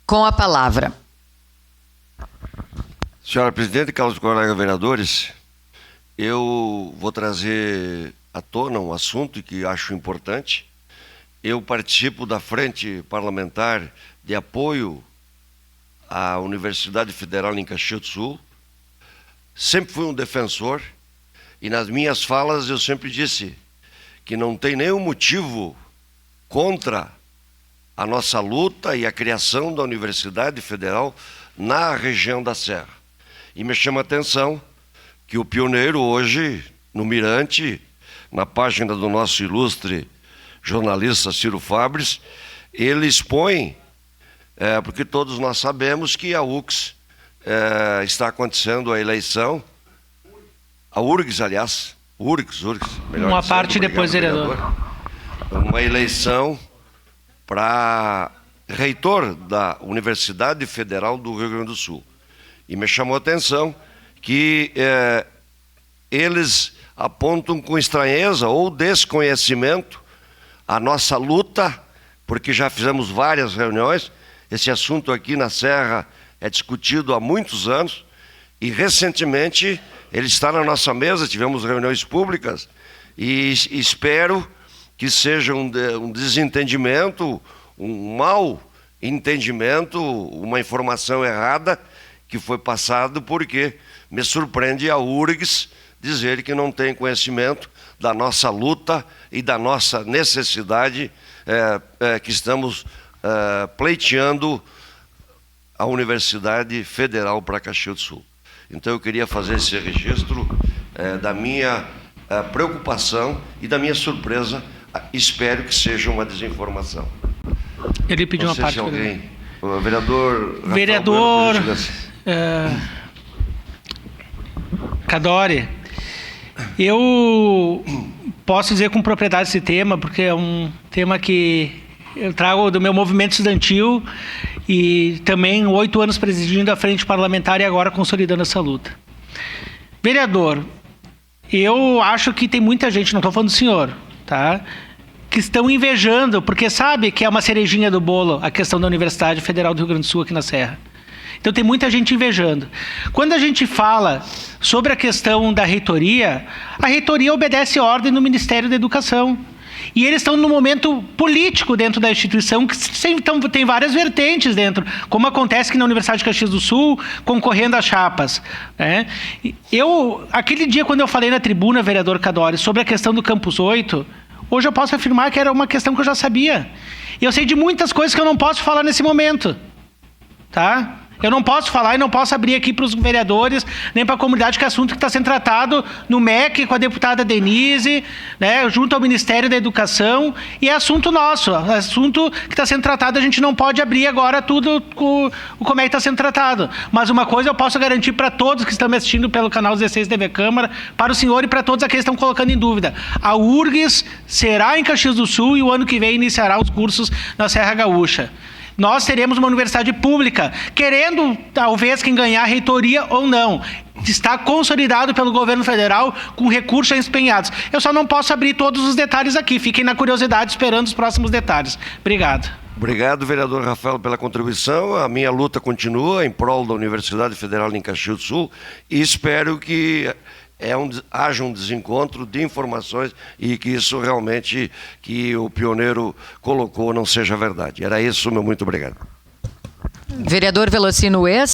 Com a palavra. Senhora Presidente, caros colegas vereadores, eu vou trazer à tona um assunto que acho importante. Eu participo da Frente Parlamentar de Apoio à Universidade Federal em Caxias do Sul. Sempre fui um defensor e nas minhas falas eu sempre disse que não tem nenhum motivo contra a nossa luta e a criação da Universidade Federal na região da Serra. E me chama a atenção que o pioneiro hoje, no Mirante, na página do nosso ilustre jornalista Ciro Fabres, ele expõe, porque todos nós sabemos que a URGS está acontecendo a eleição, a URGS, aliás, URGS, melhor uma dizendo, parte depois, vereador. Uma eleição para reitor da Universidade Federal do Rio Grande do Sul. E me chamou a atenção que eles apontam com estranheza ou desconhecimento a nossa luta, porque já fizemos várias reuniões. Esse assunto aqui na Serra é discutido há muitos anos e recentemente ele está na nossa mesa, tivemos reuniões públicas e espero que seja um desentendimento, um mau entendimento, uma informação errada que foi passado, porque me surpreende a URGS dizer que não tem conhecimento da nossa luta e da nossa necessidade que estamos pleiteando a Universidade Federal para Caxias do Sul. Então eu queria fazer esse registro da minha preocupação e da minha surpresa. Espero que seja uma desinformação. Ele pediu uma parte. Se alguém, o vereador Cadore, eu posso dizer com propriedade esse tema, porque é um tema que eu trago do meu movimento estudantil e também 8 anos presidindo a frente parlamentar e agora consolidando essa luta. Vereador, eu acho que tem muita gente, não estou falando do senhor, tá? Que estão invejando, porque sabe que é uma cerejinha do bolo a questão da Universidade Federal do Rio Grande do Sul aqui na Serra. Então tem muita gente invejando. Quando a gente fala sobre a questão da reitoria, a reitoria obedece a ordem do Ministério da Educação. E eles estão no momento político dentro da instituição, que tem várias vertentes dentro, como acontece aqui na Universidade de Caxias do Sul, concorrendo às chapas. Né? Aquele dia, quando eu falei na tribuna, vereador Cadore, sobre a questão do Campus 8, hoje eu posso afirmar que era uma questão que eu já sabia. E eu sei de muitas coisas que eu não posso falar nesse momento. Tá? Eu não posso falar e não posso abrir aqui para os vereadores, nem para a comunidade, que é assunto que está sendo tratado no MEC com a deputada Denise, né, junto ao Ministério da Educação, e é assunto nosso, assunto que está sendo tratado, a gente não pode abrir agora tudo como é que está sendo tratado. Mas uma coisa eu posso garantir para todos que estão me assistindo pelo canal 16 TV Câmara, para o senhor e para todos aqueles que estão colocando em dúvida. A URGS será em Caxias do Sul e o ano que vem iniciará os cursos na Serra Gaúcha. Nós teremos uma universidade pública, querendo, talvez, quem ganhar a reitoria ou não. Está consolidado pelo governo federal com recursos empenhados. Eu só não posso abrir todos os detalhes aqui. Fiquem na curiosidade esperando os próximos detalhes. Obrigado. Obrigado, vereador Rafael, pela contribuição. A minha luta continua em prol da Universidade Federal em Caxias do Sul e espero que haja um desencontro de informações e que isso realmente, que o pioneiro colocou, não seja verdade. Era isso, meu muito obrigado. Vereador Velocino Ex.